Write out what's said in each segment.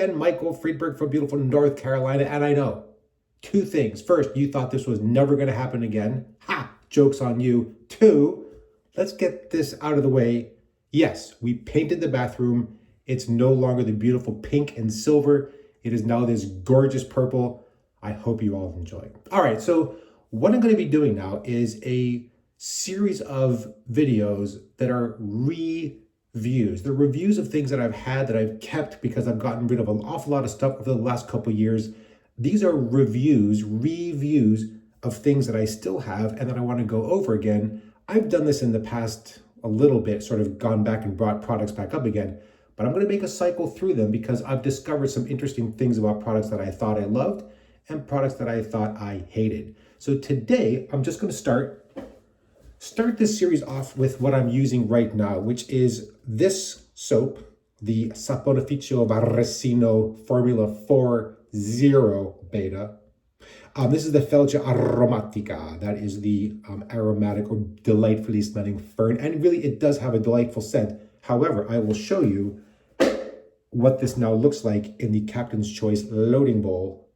again, Michael Friedberg from beautiful North Carolina, and I know two things. First, you thought this was never going to happen again. Ha! Joke's on you. Two, let's get this out of the way. Yes, we painted the bathroom. It's no longer the beautiful pink and silver. It is now this gorgeous purple. I hope you all enjoy. All right, so what I'm going to be doing now is a series of videos that are reviews. They're reviews of things that I've had that I've kept because I've gotten rid of an awful lot of stuff over the last couple of years. These are reviews of things that I still have and that I want to go over again. I've done this in the past a little bit, sort of gone back and brought products back up again, but I'm going to make a cycle through them because I've discovered some interesting things about products that I thought I loved and products that I thought I hated. So today, I'm just going to start this series off with what I'm using right now, which is this soap, the Saponificio Varesino Formula 4.0 Beta. This is the Felce Aromatica. That is the aromatic or delightfully smelling fern. And really, it does have a delightful scent. However, I will show you what this now looks like in the Captain's Choice loading bowl.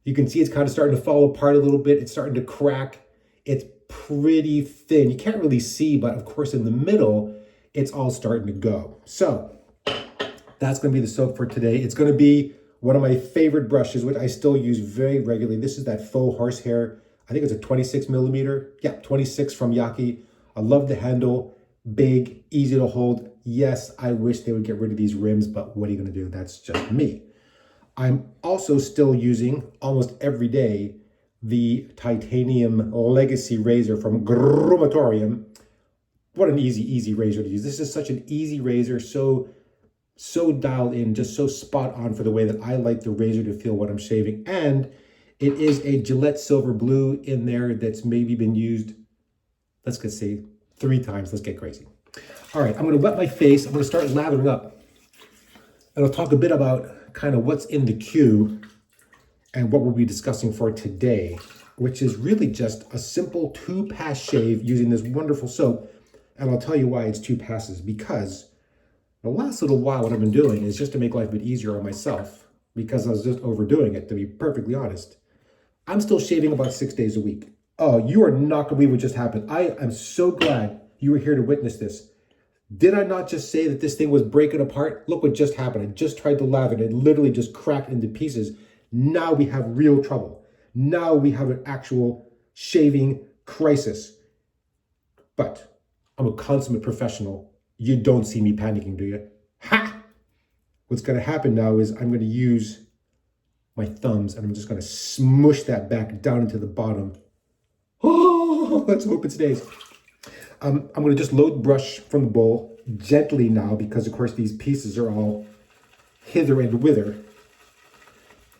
You can see it's kind of starting to fall apart a little bit. It's starting to crack. It's pretty thin. You can't really see, but of course in the middle, it's all starting to go. So that's going to be the soap for today. It's going to be one of my favorite brushes, which I still use very regularly. This is that faux horsehair. I think it's a 26 millimeter. Yeah, 26 from Yaki. I love the handle. Big, easy to hold. Yes, I wish they would get rid of these rims, but what are you going to do? That's just me. I'm also still using almost every day the titanium legacy razor from Grumatorium. What an easy razor to use. This is such an easy razor, so dialed in, just so spot on for the way that I like the razor to feel when I'm shaving. And it is a Gillette Silver Blue in there that's maybe been used, let's say 3 times. Let's get crazy. All right, I'm going to wet my face. I'm going to start lathering up. And I'll talk a bit about kind of what's in the queue and what we'll be discussing for today, which is really just a simple 2-pass shave using this wonderful soap. And I'll tell you why it's 2 passes, because the last little while what I've been doing is just to make life a bit easier on myself, because I was just overdoing it, to be perfectly honest. I'm still shaving about 6 days a week. Oh, you are not going to believe what just happened. I am so glad you were here to witness this. Did I not just say that this thing was breaking apart? Look what just happened. I just tried to lather it. It literally just cracked into pieces. Now we have real trouble. Now we have an actual shaving crisis. But I'm a consummate professional. You don't see me panicking, do you? Ha! What's going to happen now is I'm going to use my thumbs and I'm just going to smush that back down into the bottom. Oh, let's hope it stays. I'm going to just load the brush from the bowl gently now because, of course, these pieces are all hither and whither.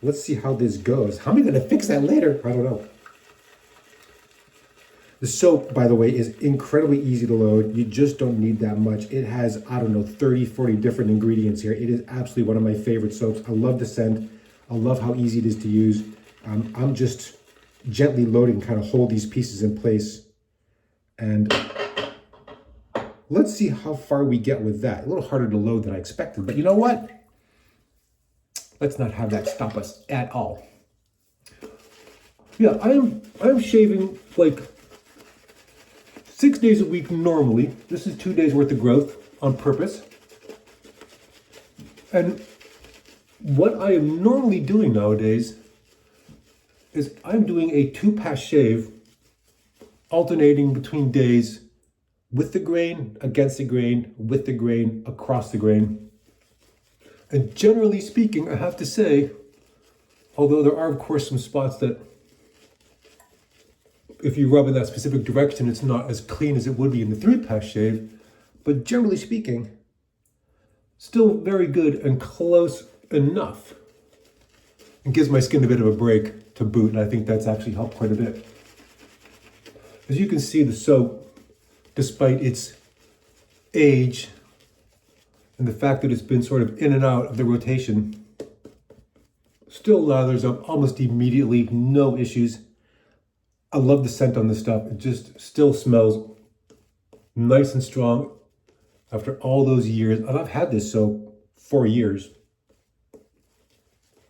Let's see how this goes. How am I going to fix that later? I don't know. The soap, by the way, is incredibly easy to load. You just don't need that much. It has, I don't know, 30, 40 different ingredients here. It is absolutely one of my favorite soaps. I love the scent. I love how easy it is to use. I'm just gently loading, kind of hold these pieces in place. And let's see how far we get with that. A little harder to load than I expected, but you know what? Let's not have that stop us at all. Yeah, I'm shaving like 6 days a week normally. This is 2 days worth of growth on purpose. And what I am normally doing nowadays is I'm doing a 2-pass shave, alternating between days with the grain, against the grain, with the grain, across the grain. And generally speaking, I have to say, although there are of course some spots that if you rub in that specific direction, it's not as clean as it would be in the 3-pass shave, but generally speaking, still very good and close enough. It gives my skin a bit of a break to boot, and I think that's actually helped quite a bit. As you can see, the soap, despite its age and the fact that it's been sort of in and out of the rotation, still lathers up almost immediately, no issues. I love the scent on this stuff. It just still smells nice and strong after all those years. And I've had this soap for years.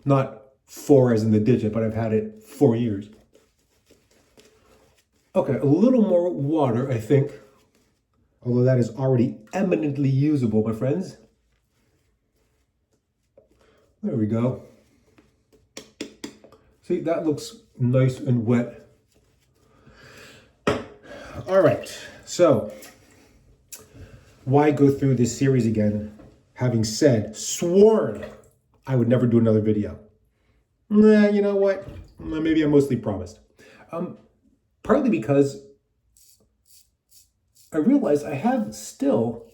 Not 4 as in the digit, but I've had it 4 years. Okay, a little more water, I think. Although that is already eminently usable, my friends. There we go. See, that looks nice and wet. All right, so why go through this series again, having sworn I would never do another video? Nah, you know what? Maybe I mostly promised. Partly because I realized I have still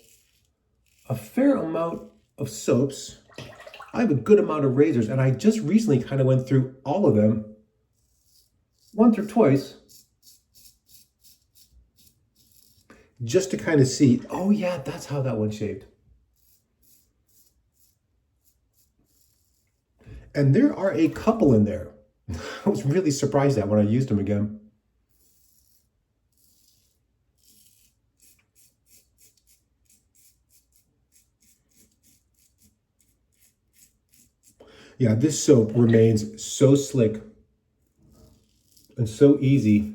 a fair amount of soaps. I have a good amount of razors, and I just recently kind of went through all of them once or twice just to kind of see, oh yeah, that's how that one shaved. And there are a couple in there. I was really surprised at when I used them again. Yeah, this soap remains so slick and so easy.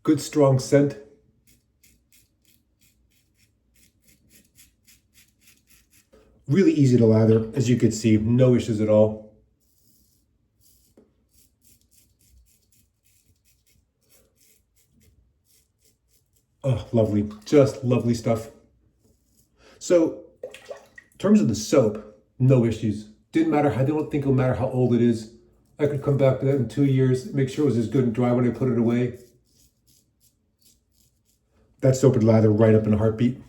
Good strong scent. Really easy to lather, as you can see, no issues at all. Oh, lovely, just lovely stuff. So, in terms of the soap, no issues. Didn't matter, I don't think it'll matter how old it is. I could come back to that in 2 years, make sure it was as good and dry when I put it away. That soap would lather right up in a heartbeat.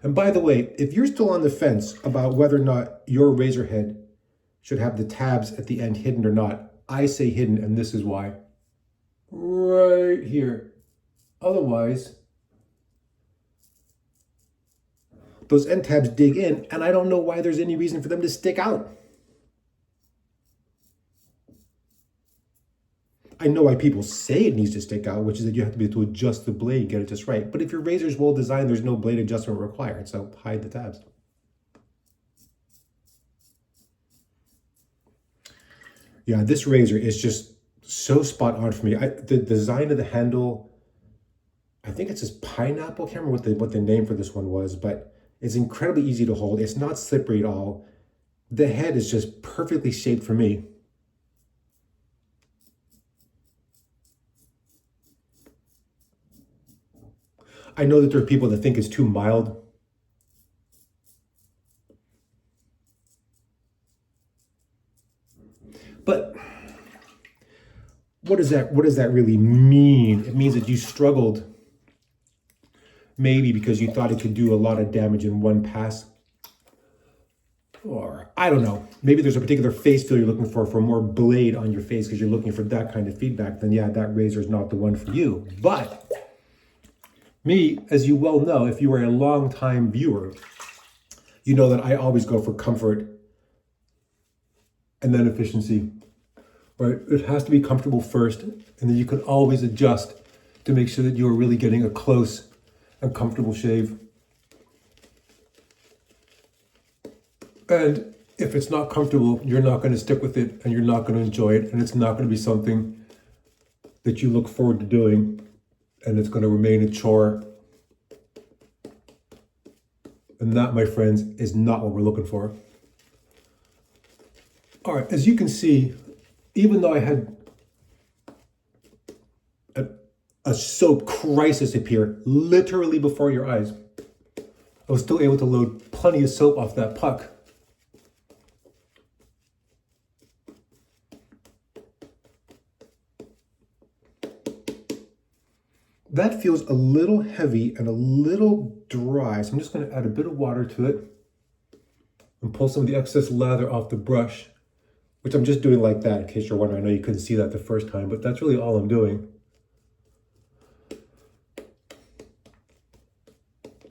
And by the way, if you're still on the fence about whether or not your razor head should have the tabs at the end hidden or not, I say hidden, and this is why. Right here. Otherwise, those end tabs dig in, and I don't know why there's any reason for them to stick out. I know why people say it needs to stick out, which is that you have to be able to adjust the blade and get it just right. But if your razor is well designed, there's no blade adjustment required, so hide the tabs. Yeah, this razor is just so spot on for me. The design of the handle, I think it's just pineapple. I can't remember what the name for this one was, but it's incredibly easy to hold. It's not slippery at all. The head is just perfectly shaped for me. I know that there are people that think it's too mild. But what does that really mean? It means that you struggled, maybe because you thought it could do a lot of damage in one pass. Or, I don't know, maybe there's a particular face feel you're looking for more blade on your face because you're looking for that kind of feedback, then yeah, that razor is not the one for you. But me, as you well know, if you are a long-time viewer, you know that I always go for comfort and then efficiency, right? It has to be comfortable first, and then you can always adjust to make sure that you're really getting a close and comfortable shave. And if it's not comfortable, you're not going to stick with it, and you're not going to enjoy it, and it's not going to be something that you look forward to doing, and it's going to remain a chore. And that, my friends, is not what we're looking for. All right, as you can see, even though I had a soap crisis appear literally before your eyes, I was still able to load plenty of soap off that puck. That feels a little heavy and a little dry, so I'm just going to add a bit of water to it and pull some of the excess lather off the brush, which I'm just doing like that in case you're wondering. I know you couldn't see that the first time, but that's really all I'm doing.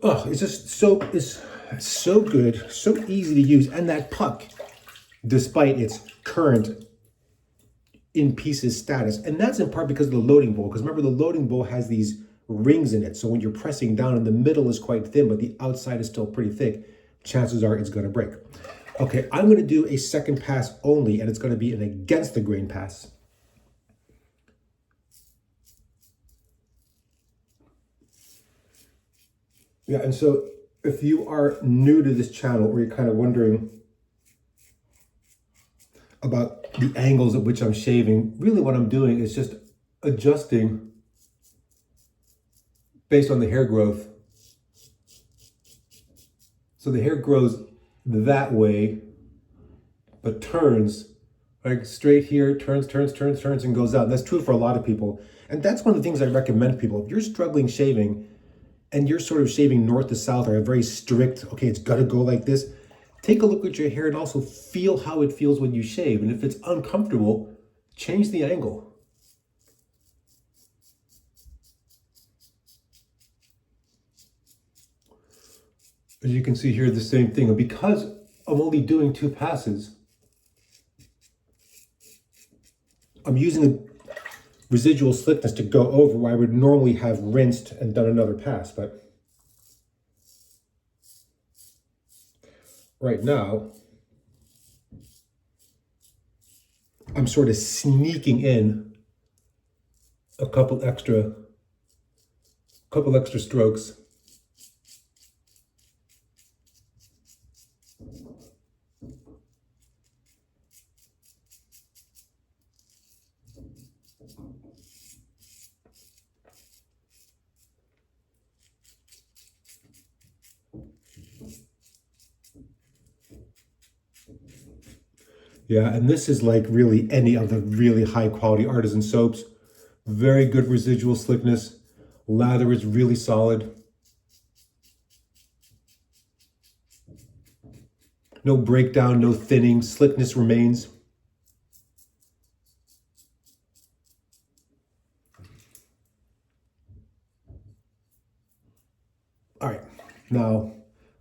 Oh, it's just soap is so good, so easy to use, and that puck, despite its current in pieces status, and that's in part because of the loading bowl, because remember the loading bowl has these rings in it, so when you're pressing down and the middle is quite thin but the outside is still pretty thick, chances are it's going to break. Okay, I'm going to do a second pass only, and it's going to be an against the grain pass. Yeah, and so if you are new to this channel or you're kind of wondering about the angles at which I'm shaving, really what I'm doing is just adjusting based on the hair growth. So the hair grows that way, but turns like straight here, turns, and goes out. And that's true for a lot of people. And that's one of the things I recommend to people. If you're struggling shaving and you're sort of shaving north to south or a very strict, okay, it's got to go like this, take a look at your hair and also feel how it feels when you shave. And if it's uncomfortable, change the angle. As you can see here, the same thing. And because I'm only doing 2 passes, I'm using the residual slickness to go over where I would normally have rinsed and done another pass. But right now, I'm sort of sneaking in a couple extra strokes. Yeah, and this is like really any of the really high quality artisan soaps. Very good residual slickness. Lather is really solid. No breakdown, no thinning, slickness remains. All right, now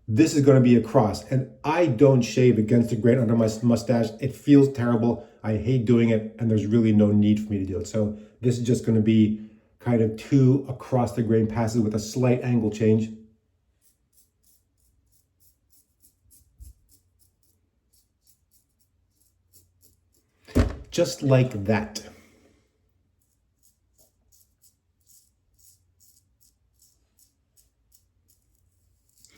this is going to be a cross, and I don't shave against the grain under my mustache. It feels terrible. I hate doing it, and there's really no need for me to do it. So this is just going to be kind of 2 across the grain passes with a slight angle change. Just like that.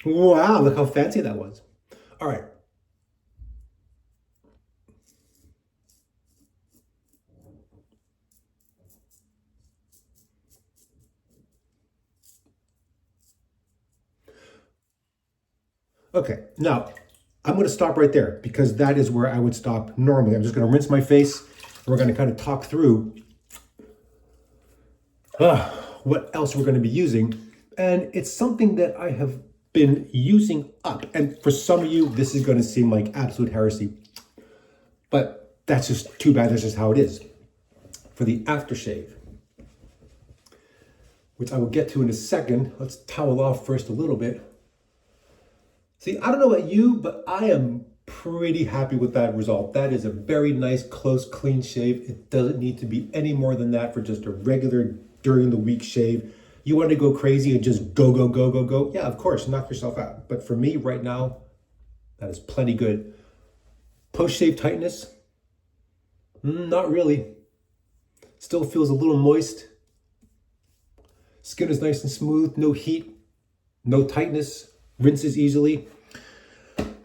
Wow, look how fancy that was. All right. Okay, now I'm going to stop right there because that is where I would stop normally. I'm just going to rinse my face. And we're going to kind of talk through what else we're going to be using. And it's something that I have been using up. And for some of you, this is going to seem like absolute heresy. But that's just too bad. That's just how it is. For the aftershave, which I will get to in a second, let's towel off first a little bit. See, I don't know about you, but I am pretty happy with that result. That is a very nice, close, clean shave. It doesn't need to be any more than that for just a regular during the week shave. You want to go crazy and just go. Yeah, of course, knock yourself out. But for me right now, that is plenty good. Post-shave tightness? Not really. Still feels a little moist. Skin is nice and smooth, no heat, no tightness. Rinses easily.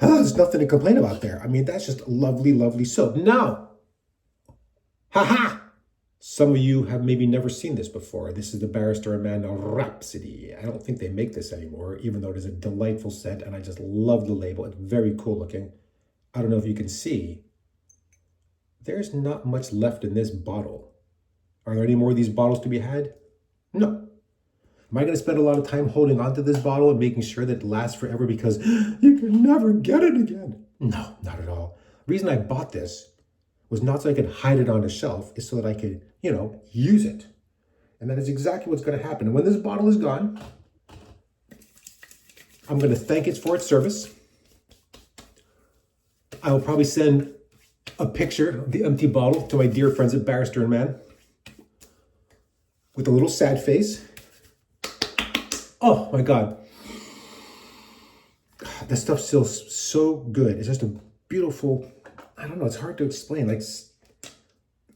There's nothing to complain about there. I mean, that's just lovely, lovely soap. Now, some of you have maybe never seen this before. This is the Barrister Man Rhapsody. I don't think they make this anymore, even though it is a delightful scent, and I just love the label. It's very cool looking. I don't know if you can see. There's not much left in this bottle. Are there any more of these bottles to be had? No. Am I going to spend a lot of time holding onto this bottle and making sure that it lasts forever because you can never get it again? No, not at all. The reason I bought this was not so I could hide it on a shelf, it's so that I could, use it. And that is exactly what's going to happen. And when this bottle is gone, I'm going to thank it for its service. I will probably send a picture of the empty bottle to my dear friends at Barrister Man with a little sad face. Oh my God. That stuff feels so good. It's just a beautiful, I don't know, it's hard to explain. Like,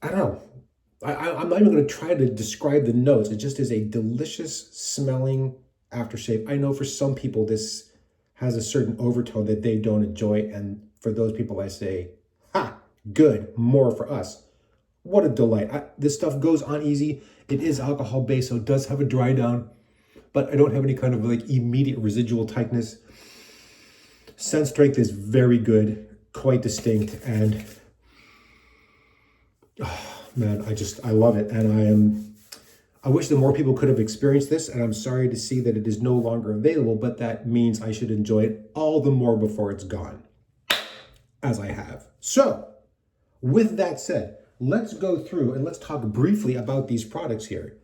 I don't know. I'm not even going to try to describe the notes. It just is a delicious smelling aftershave. I know for some people this has a certain overtone that they don't enjoy. And for those people, I say, ha, good, more for us. What a delight. This stuff goes on easy. It is alcohol based, so it does have a dry down, but I don't have any kind of like immediate residual tightness. Scent strength is very good, quite distinct, and oh, man, I love it. And I wish that more people could have experienced this, and I'm sorry to see that it is no longer available, but that means I should enjoy it all the more before it's gone, as I have. So, with that said, let's go through and let's talk briefly about these products here.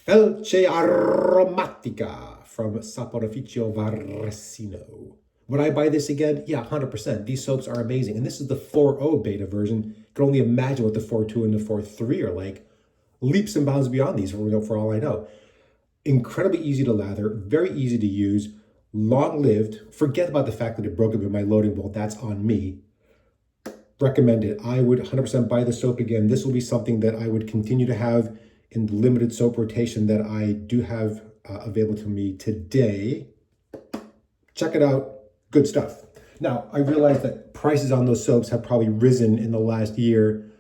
Felce Aromatica from Saponificio Varesino. Would I buy this again? Yeah, 100%. These soaps are amazing. And this is the 4.0 beta version. You can only imagine what the 4.2 and the 4.3 are like. Leaps and bounds beyond these, for all I know. Incredibly easy to lather, very easy to use, long-lived. Forget about the fact that it broke up in my loading bowl. That's on me. Recommend it. I would 100% buy the soap again. This will be something that I would continue to have in the limited soap rotation that I do have available to me today. Check it out. Good stuff. Now, I realize that prices on those soaps have probably risen in the last year,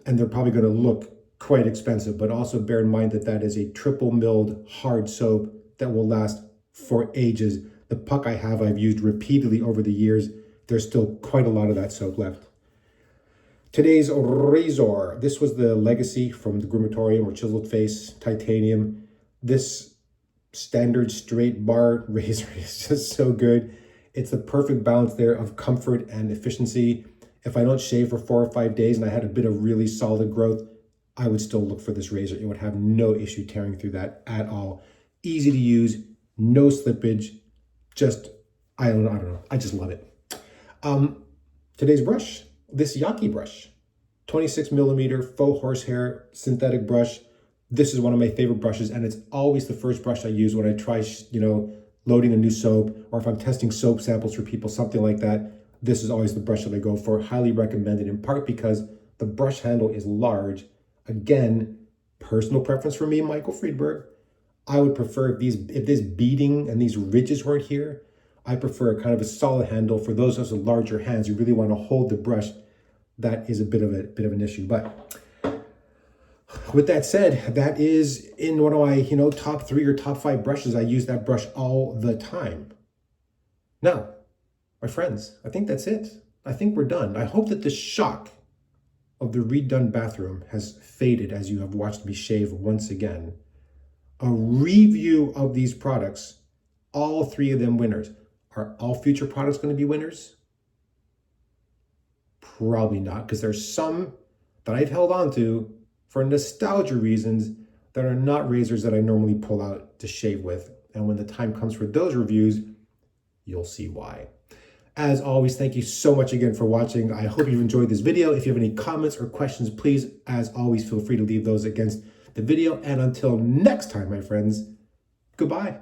and they're probably going to look quite expensive, but also bear in mind that that is a triple milled hard soap that will last for ages. The puck I have, I've used repeatedly over the years. There's still quite a lot of that soap left. Today's razor. This was the Legacy from the Grimatorium or Chiseled Face Titanium. This standard straight bar razor is just so good. It's the perfect balance there of comfort and efficiency. If I don't shave for 4 or 5 days and I had a bit of really solid growth, I would still look for this razor. It would have no issue tearing through that at all. Easy to use, no slippage. Just, I don't know. I just love it. Today's brush, this Yaki brush, 26 millimeter faux horsehair synthetic brush. This is one of my favorite brushes, and it's always the first brush I use when I try, loading a new soap, or if I'm testing soap samples for people, something like that. This is always the brush that I go for. Highly recommended, in part because the brush handle is large. Again, personal preference for me, Michael Friedberg. I would prefer if this beading and these ridges weren't here, I prefer kind of a solid handle. For those of us with larger hands, you really want to hold the brush. That is a bit of an issue. But with that said, that is in one of my, top 3 or top 5 brushes. I use that brush all the time. Now, my friends, I think that's it. I think we're done. I hope that the shock of the redone bathroom has faded as you have watched me shave once again. A review of these products, all 3 of them winners. Are all future products going to be winners? Probably not, because there's some that I've held on to for nostalgia reasons that are not razors that I normally pull out to shave with. And when the time comes for those reviews, you'll see why. As always, thank you so much again for watching. I hope you've enjoyed this video. If you have any comments or questions, please, as always, feel free to leave those against the video. And until next time, my friends, goodbye.